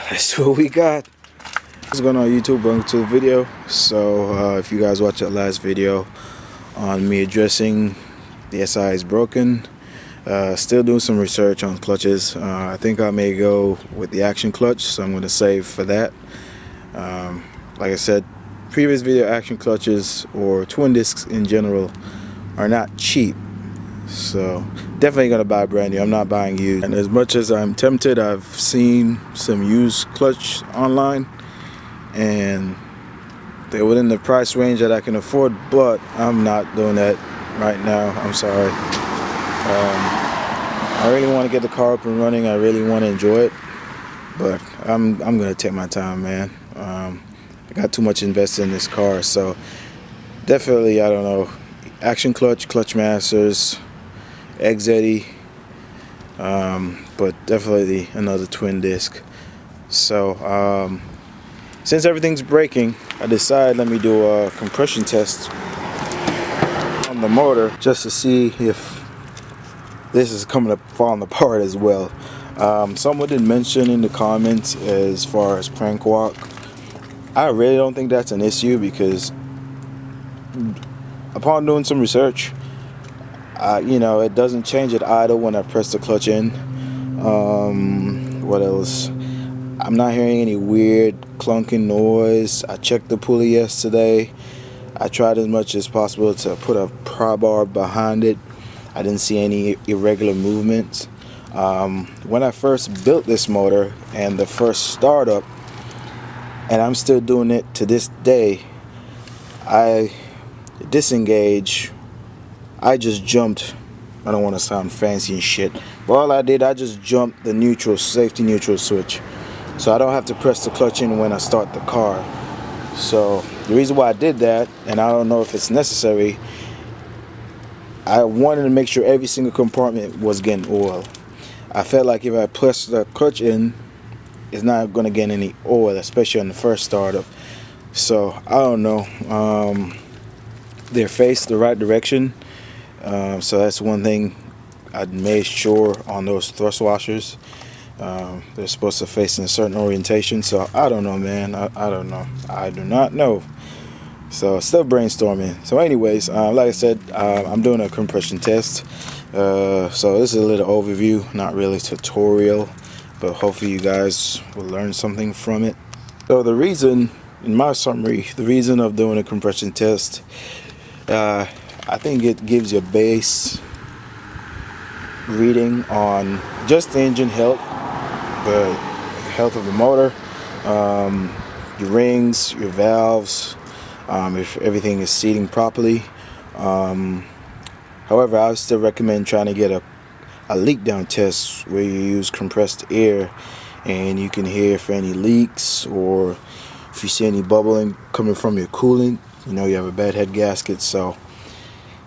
Let's see what we got. What's going on YouTube? Welcome to the video. So if you guys watched that last video on me addressing the SI is broken, still doing some research on clutches. I think I may go with the action clutch, so I'm going to save for that. Like I said, previous video, action clutches or twin discs in general are not cheap, so definitely gonna buy brand new. I'm not buying used. And as much as I'm tempted, I've seen some used clutch online and they're within the price range that I can afford, but I'm not doing that right now. I'm sorry. I really want to get the car up and running. I really want to enjoy it, but I'm gonna take my time, man. I got too much invested in this car, so definitely, I don't know, action clutch, clutch masters, XZE, but definitely another twin disc. So since everything's breaking, I decided let me do a compression test on the motor just to see if this is falling apart as well. Someone did mention in the comments as far as crank walk. I really don't think that's an issue because upon doing some research, you know, it doesn't change at idle when I press the clutch in. What else? I'm not hearing any weird clunking noise. I checked the pulley yesterday. I tried as much as possible to put a pry bar behind it. I didn't see any irregular movements. When I first built this motor and the first startup, and I'm still doing it to this day, I disengage. I just jumped. I don't want to sound fancy and shit, but all I did, I just jumped the neutral, safety neutral switch, so I don't have to press the clutch in when I start the car. So the reason why I did that, and I don't know if it's necessary, I wanted to make sure every single compartment was getting oil. I felt like if I press the clutch in, it's not going to get any oil, especially on the first startup. So I don't know. They're faced the right direction, so that's one thing I made sure on those thrust washers. They're supposed to face in a certain orientation. So I don't know, man. I don't know. I do not know. So still brainstorming. So anyways, like I said, I'm doing a compression test. So this is a little overview, not really tutorial, but hopefully you guys will learn something from it. So the reason, in my summary, the reason of doing a compression test, I think it gives you a base reading on just the engine health, the health of the motor, your rings, your valves, if everything is seating properly. However, I would still recommend trying to get a leak down test where you use compressed air and you can hear for any leaks, or if you see any bubbling coming from your coolant, you know you have a bad head gasket. So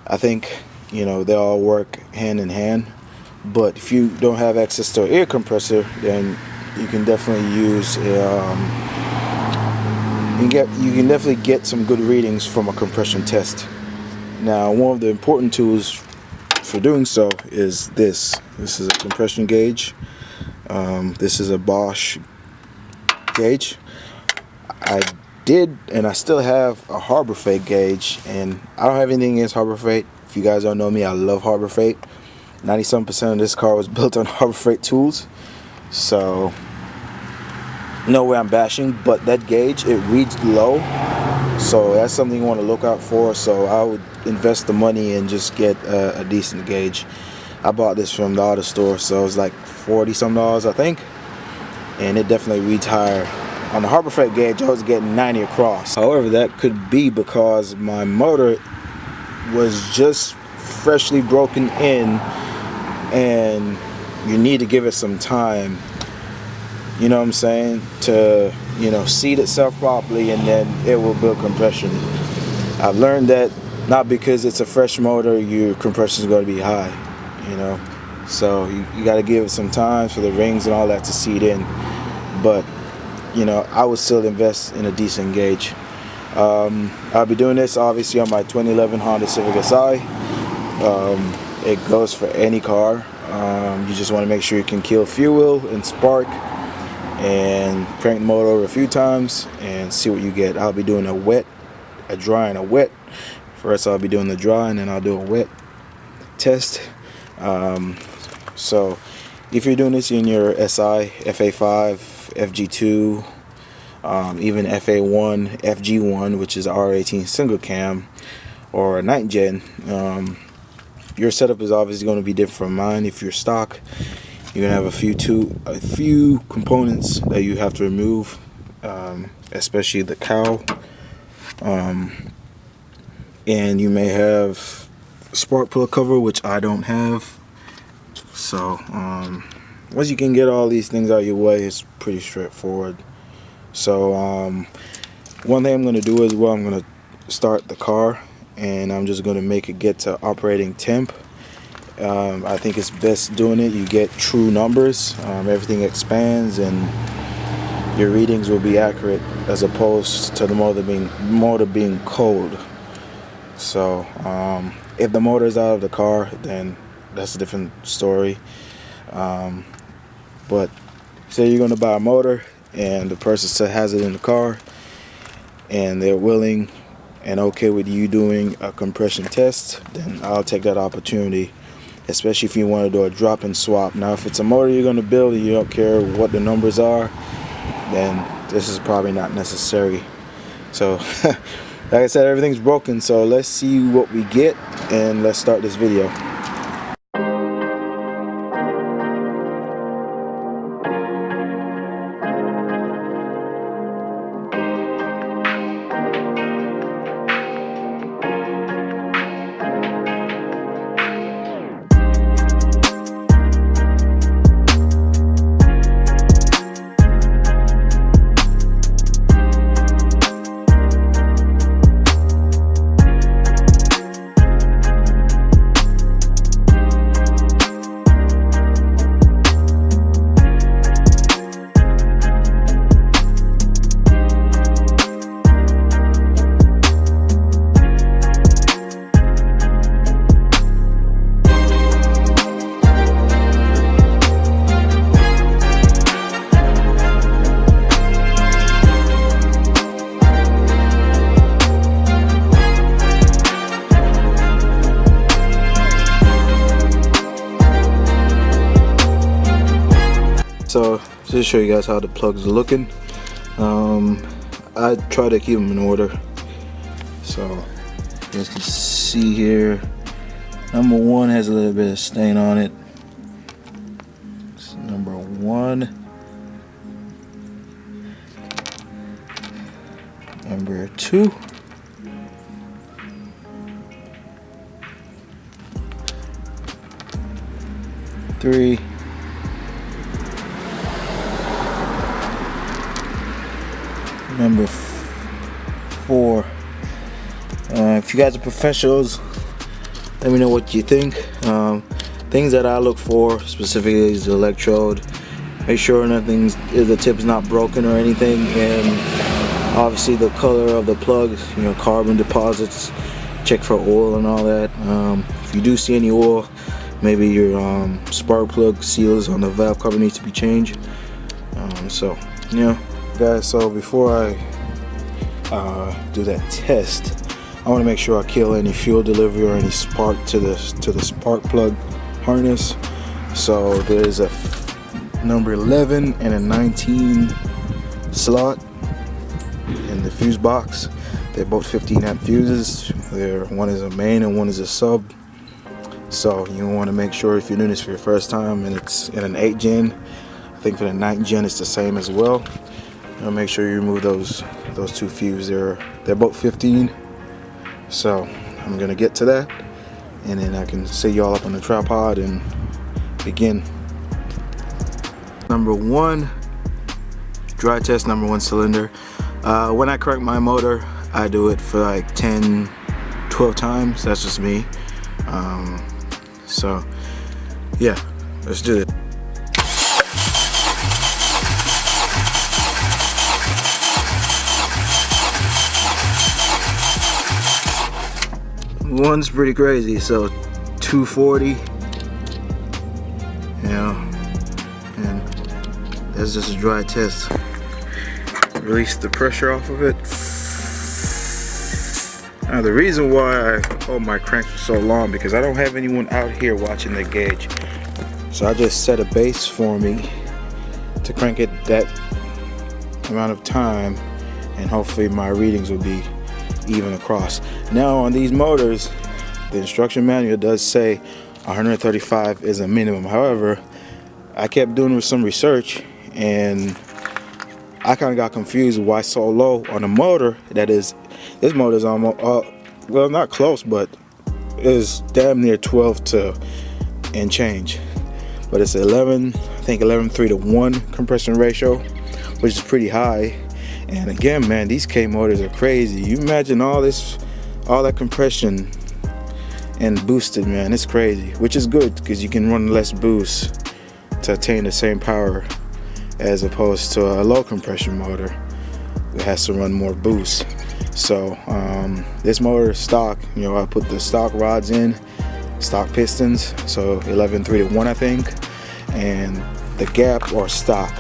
I think, you know, they all work hand in hand. But if you don't have access to an air compressor, then you can definitely use you can definitely get some good readings from a compression test. Now, one of the important tools for doing so is this. This is a compression gauge. This is a Bosch gauge. I did, and I still have a Harbor Freight gauge, and I don't have anything against Harbor Freight. If you guys don't know me, I love Harbor Freight. 97% of this car was built on Harbor Freight tools, so no way I'm bashing, but that gauge, it reads low, so that's something you want to look out for. So I would invest the money and just get a decent gauge. I bought this from the auto store, so it was like $40 some, I think, and it definitely reads higher. On the Harbor Freight gauge, I was getting 90 across. However, that could be because my motor was just freshly broken in, and you need to give it some time, you know what I'm saying, to, you know, seat itself properly, and then it will build compression. I've learned that not because it's a fresh motor, your compression is going to be high, you know. So you got to give it some time for the rings and all that to seat in. But, you know, I would still invest in a decent gauge. I'll be doing this obviously on my 2011 Honda Civic Si. It goes for any car. You just want to make sure you can kill fuel and spark. and crank the motor over a few times and see what you get. I'll be doing a wet, a dry, and a wet. First I'll be doing the dry, and then I'll do a wet test. So if you're doing this in your SI, FA5, FG2, even FA1, FG1, which is R18 single cam, or a 9th gen, your setup is obviously going to be different from mine. If you're stock, you're gonna have a few components that you have to remove, especially the cowl, and you may have spark plug cover, which I don't have. So once you can get all these things out of your way, it's pretty straightforward. So one thing I'm gonna do as well, I'm gonna start the car, and I'm just gonna make it get to operating temp. I think it's best doing it. You get true numbers. Everything expands, and your readings will be accurate, as opposed to the motor being cold. So if the motor is out of the car, then that's a different story. But say you're going to buy a motor, and the person has it in the car, and they're willing and okay with you doing a compression test, then I'll take that opportunity, especially if you want to do a drop and swap. Now if it's a motor you're going to build and you don't care what the numbers are, then this is probably not necessary. So like I said, everything's broken, so let's see what we get, and let's start this video. So just to show you guys how the plugs are looking, I try to keep them in order. So you guys can see here, number 1 has a little bit of stain on it. It's number 1. Number 2. Three. Number 4. If you guys are professionals, let me know what you think. Things that I look for specifically is the electrode. Make sure the tip's not broken or anything, and obviously the color of the plug, carbon deposits. Check for oil and all that. If you do see any oil, maybe your spark plug seals on the valve cover needs to be changed. Guys, so before I do that test, I want to make sure I kill any fuel delivery or any spark to the spark plug harness. So there's a number 11 and a 19 slot in the fuse box. They're both 15 amp fuses. One is a main and one is a sub. So you want to make sure, if you're doing this for your first time and it's in an 8th gen, I think for the 9th gen it's the same as well. Make sure you remove those 2 fuses. They're both 15. So I'm gonna get to that, and then I can set y'all up on the tripod and begin. Number 1, dry test, number 1 cylinder. When I crank my motor, I do it for like 10-12 times. That's just me. So yeah, let's do it. One's pretty crazy, so 240, and That's just a dry test. Release the pressure off of it. Now the reason why I hold my cranks for so long, because I don't have anyone out here watching the gauge. So I just set a base for me to crank it that amount of time, and hopefully my readings will be even across. Now on these motors, the instruction manual does say 135 is a minimum. However, I kept doing some research and I kind of got confused why so low on a motor that is. This motor is almost, well, not close, but is damn near 12 and change. But it's 11, I think 11.3 to 1 compression ratio, which is pretty high. And again, man, these K motors are crazy. You imagine all that compression and boosted, man, it's crazy. Which is good because you can run less boost to attain the same power as opposed to a low compression motor. It has to run more boost. So this motor is stock. You know, I put the stock rods in, stock pistons, so 11.3 to 1 I think, and the gap are stock.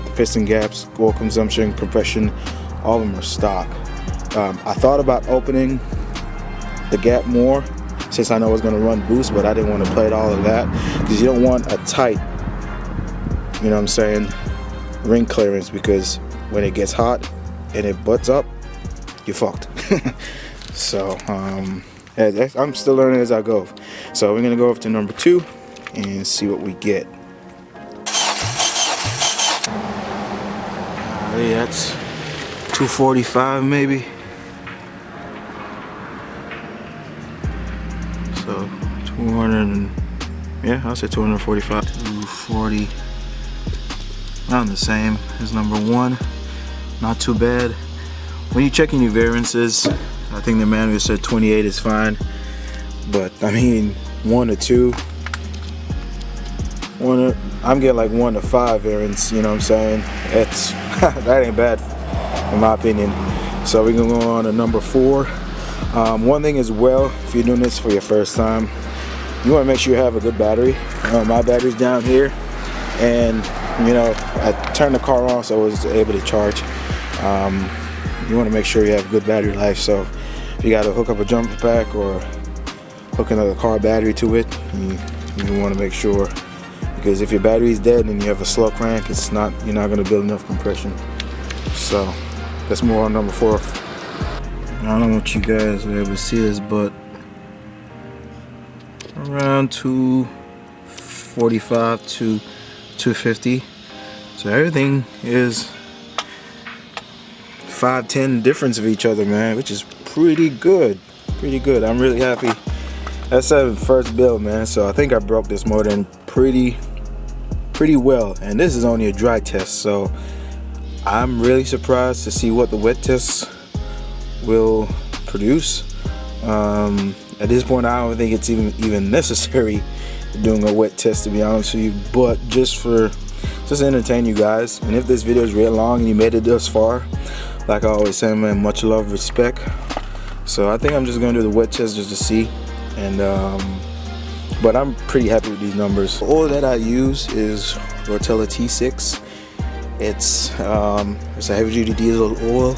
The piston gaps, oil consumption, compression, all of them are stock. I thought about opening the gap more since I know it's going to run boost, but I didn't want to play all of that because you don't want a tight, you know what I'm saying, ring clearance, because when it gets hot and it butts up, you're fucked. So I'm still learning as I go. So we're gonna go over to number 2 and see what we get. Yeah, that's 245 maybe. So 200, yeah, I'll say 245. 240. Around the same as number 1. Not too bad. When you're checking your variances, I think the manual said 28 is fine, but I mean 1 to 2, I'm getting like 1 to 5 variance. You know what I'm saying? It's that ain't bad in my opinion. So we're gonna go on to number 4. One thing as well, if you're doing this for your first time, you want to make sure you have a good battery. My battery's down here, and you know, I turned the car on so I was able to charge. You want to make sure you have good battery life. So if you got to hook up a jumper pack or hook another car battery to it, you want to make sure, because if your battery is dead and you have a slow crank, you're not going to build enough compression. So let's move on to number 4. I don't know what you guys are able to see this, but around 245 to 250. So everything is 5-10 difference of each other, man, which is pretty good. I'm really happy. That's a first build, man, so I think I broke this motor in pretty well, and this is only a dry test, so I'm really surprised to see what the wet tests will produce. At this point, I don't think it's even necessary doing a wet test, to be honest with you, but just to entertain you guys. And if this video is real long and you made it this far, like I always say, man, much love, respect. So I think I'm just gonna do the wet test just to see, and but I'm pretty happy with these numbers. The oil that I use is Rotella T6. It's a heavy duty diesel oil.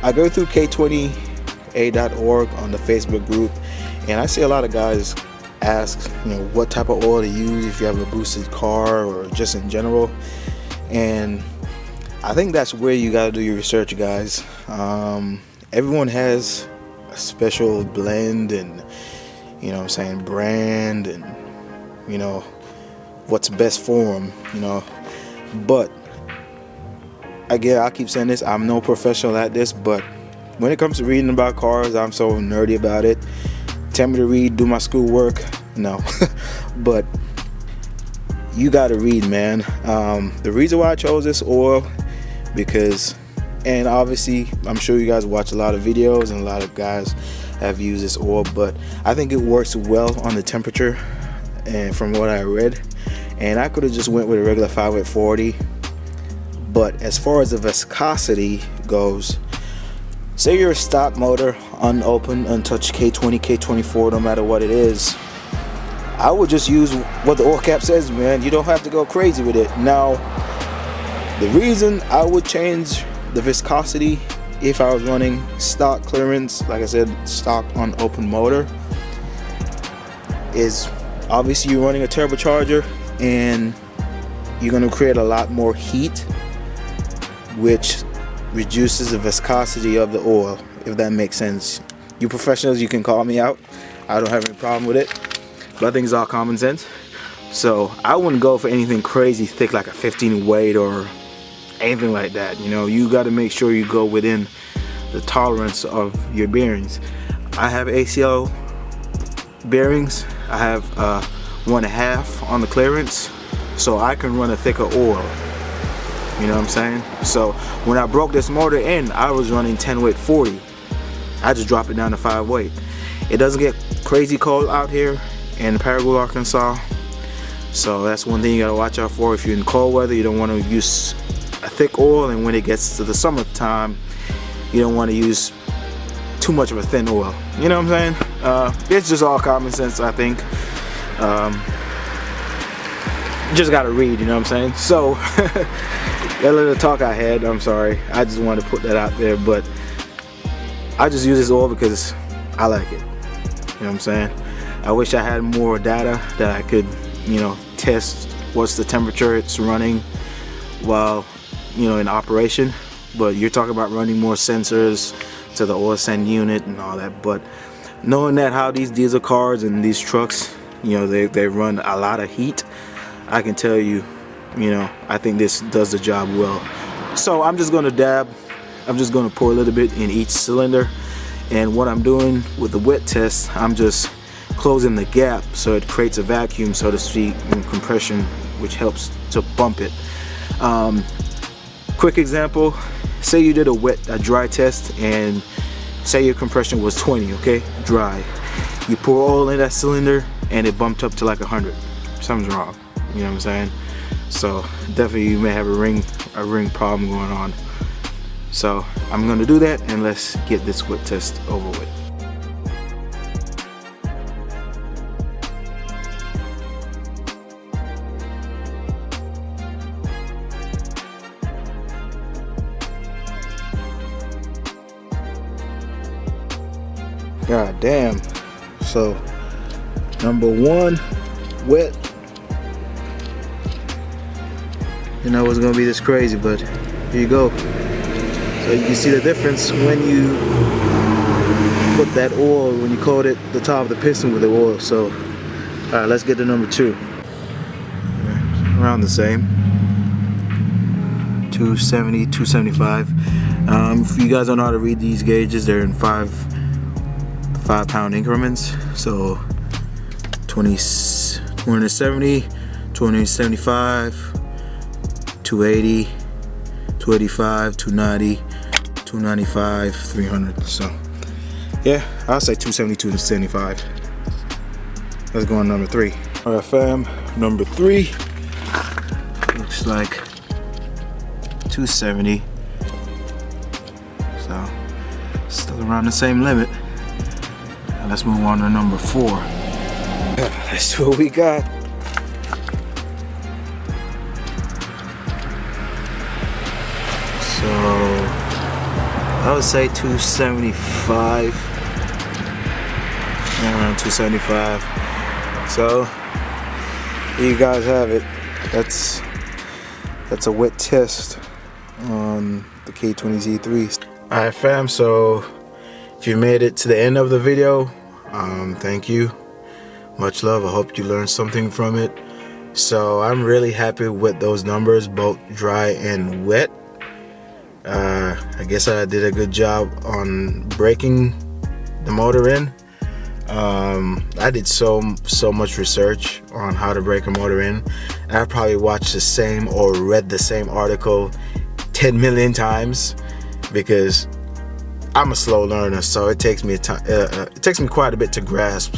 I go through K20A.org on the Facebook group, and I see a lot of guys ask, you know, what type of oil to use if you have a boosted car or just in general. And I think that's where you got to do your research, guys. Everyone has a special blend and, you know what I'm saying, brand, and, you know, what's best for them, you know. But again, I keep saying this, I'm no professional at this, but when it comes to reading about cars, I'm so nerdy about it. Tell me to read, do my schoolwork, no. But you gotta read, man. The reason why I chose this oil, because, and obviously I'm sure you guys watch a lot of videos and a lot of guys have used this oil, but I think it works well on the temperature, and from what I read. And I could have just went with a regular 540, but as far as the viscosity goes, say you're a stock motor, unopened, untouched K20, K24, no matter what it is, I would just use what the oil cap says, man. You don't have to go crazy with it. Now, the reason I would change the viscosity if I was running stock clearance, like I said, stock on open motor, is obviously you're running a turbocharger and you're going to create a lot more heat, which reduces the viscosity of the oil, if that makes sense. You professionals, you can call me out. I don't have any problem with it, but I think it's all common sense. So I wouldn't go for anything crazy thick like a 15 weight or anything like that. You know, you got to make sure you go within the tolerance of your bearings. I have ACL bearings. I have 1.5 on the clearance, so I can run a thicker oil. You know what I'm saying? So when I broke this motor in, I was running 10 weight 40. I just dropped it down to 5 weight. It doesn't get crazy cold out here in Paragould, Arkansas. So that's one thing you gotta watch out for. If you're in cold weather, you don't want to use a thick oil, and when it gets to the summertime, you don't want to use too much of a thin oil. You know what I'm saying? It's just all common sense, I think. Just gotta read, you know what I'm saying? So that little talk I had, I'm sorry. I just wanted to put that out there, but I just use this oil because I like it. You know what I'm saying? I wish I had more data that I could, you know, test what's the temperature it's running while, you know, in operation. But you're talking about running more sensors to the oil send unit and all that. But knowing that how these diesel cars and these trucks, you know, they run a lot of heat, I can tell you, you know, I think this does the job well. So I'm just gonna dab. I'm just gonna pour a little bit in each cylinder. And what I'm doing with the wet test, I'm just closing the gap so it creates a vacuum, so to speak, in compression, which helps to bump it. Quick example, say you did a dry test and say your compression was 20, okay, dry. You pour oil in that cylinder and it bumped up to like 100. Something's wrong, you know what I'm saying? So definitely you may have a ring problem going on. So I'm gonna do that, and let's get this wet test over with. God damn. So number 1, wet. You know it's gonna be this crazy, but here you go. So you can see the difference when you put that oil, when you coat it, the top of the piston with the oil. So alright, let's get to number 2. Around the same, 270, 275. If you guys don't know how to read these gauges, they're in 5-pound increments. So 270, 275, 280, 285, 290, 295, 300. So yeah, I'll say 272 to 75. Let's go on number 3. Alright fam, number 3 looks like 270. So still around the same limit. Now let's move on to number 4. Let's see what we got. So I would say 275, around 275. So here you guys have it. That's a wet test on the K20Z3. Alright fam, so if you made it to the end of the video, thank you. Much love. I hope you learned something from it. So I'm really happy with those numbers, both dry and wet. I guess I did a good job on breaking the motor in. I did so much research on how to break a motor in. I probably watched the same or read the same article 10 million times because I'm a slow learner, so it takes me quite a bit to grasp,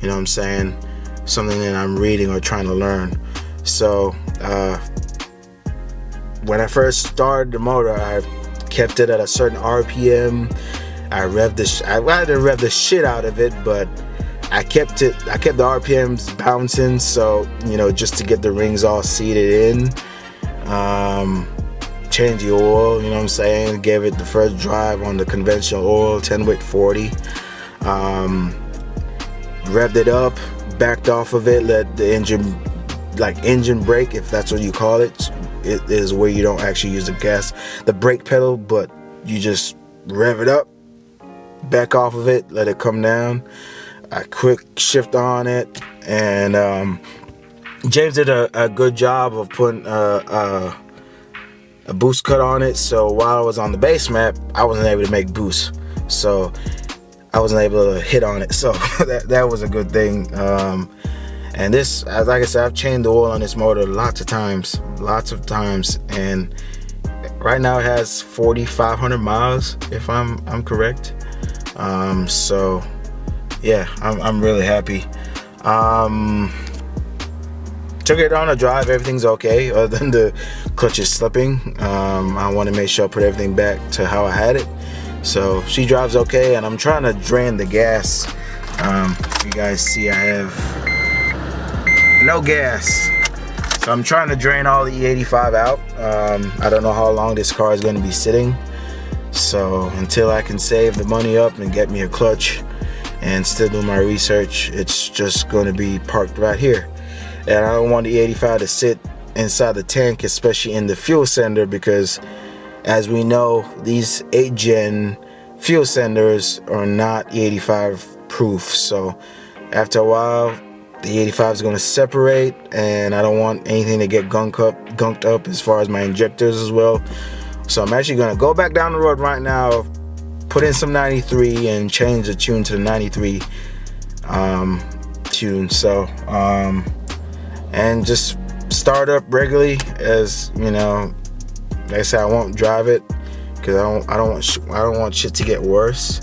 you know what I'm saying, something that I'm reading or trying to learn. So when I first started the motor, I kept it at a certain RPM. I didn't rev the shit out of it, but I kept the RPMs bouncing, so you know, just to get the rings all seated in. Change the oil, you know what I'm saying, gave it the first drive on the conventional oil, 10 wick 40. Revved it up, backed off of it, let the engine brake, if that's what you call it. It is where you don't actually use the brake pedal, but you just rev it up, back off of it, let it come down. I quick shift on it, and James did a good job of putting a boost cut on it. So while I was on the base map, I wasn't able to make boost, so I wasn't able to hit on it. So that was a good thing. And this, like I said, I've changed the oil on this motor lots of times, and right now it has 4,500 miles, if I'm correct. So yeah, I'm really happy. Took it on a drive, everything's okay, other than the clutch is slipping. I want to make sure I put everything back to how I had it. So she drives okay, and I'm trying to drain the gas. You guys see I have no gas, so I'm trying to drain all the E85 out. I don't know how long this car is going to be sitting, so until I can save the money up and get me a clutch and still do my research, it's just going to be parked right here. And I don't want the E85 to sit inside the tank, especially in the fuel sender, because as we know, these 8th gen fuel senders are not E85 proof. So after a while, the E85 is going to separate, and I don't want anything to get gunked up as far as my injectors as well. So I'm actually going to go back down the road right now, put in some 93 and change the tune to the 93 tune. So and just start up regularly, as you know. Like I said, I won't drive it because I don't want shit to get worse.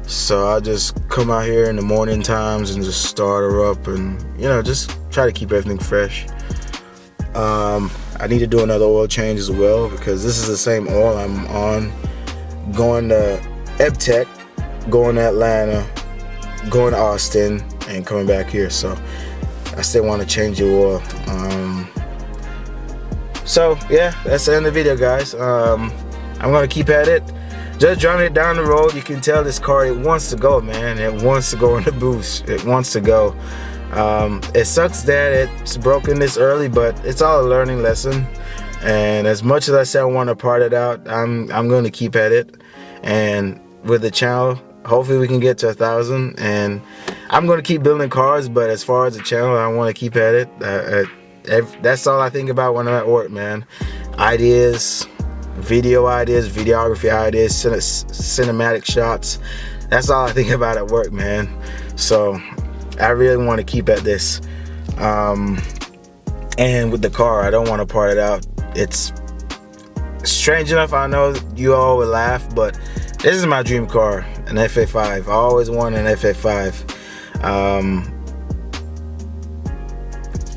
So I'll just come out here in the morning times and just start her up, and you know, just try to keep everything fresh. I need to do another oil change as well, because this is the same oil I'm on going to EBTEC, going to Atlanta, going to Austin, and coming back here. So I still want to change the oil. So yeah, that's the end of the video, guys. I'm gonna keep at it, just driving it down the road. You can tell this car, it wants to go, man. It wants to go in the boost. It wants to go. It sucks that it's broken this early, but it's all a learning lesson. And as much as I said I want to part it out, I'm going to keep at it. And with the channel, hopefully we can get to 1,000. And I'm going to keep building cars, but as far as the channel, I want to keep at it. That's all I think about when I'm at work, man. Ideas, video ideas, videography ideas, cinematic shots. That's all I think about at work, man. So I really want to keep at this. And with the car, I don't want to part it out. It's strange enough, I know you all would laugh, but this is my dream car, an FA5. I always wanted an FA5.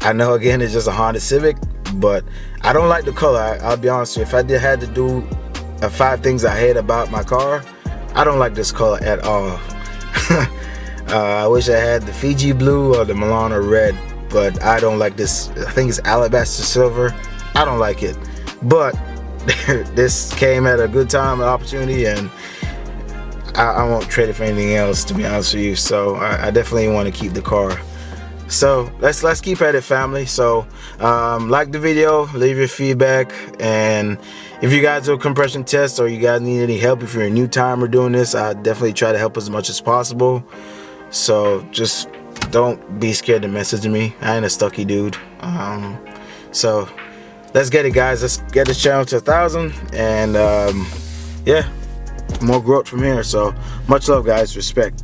I know, again, it's just a Honda Civic, but I don't like the color. I'll be honest with you. If I had to do 5 things I hate about my car, I don't like this color at all. I wish I had the Fiji blue or the Milano red, but I don't like this. I think it's alabaster silver. I don't like it, but this came at a good time, an opportunity, and I won't trade it for anything else, to be honest with you. So I definitely want to keep the car. So let's keep at it, family. So like the video, leave your feedback, and if you guys do a compression test or you guys need any help, if you're a new timer doing this, I definitely try to help as much as possible. So just don't be scared to message me. I ain't a stucky dude. So let's get it, guys. Let's get this channel to 1,000, and yeah, more growth from here. So much love, guys. Respect.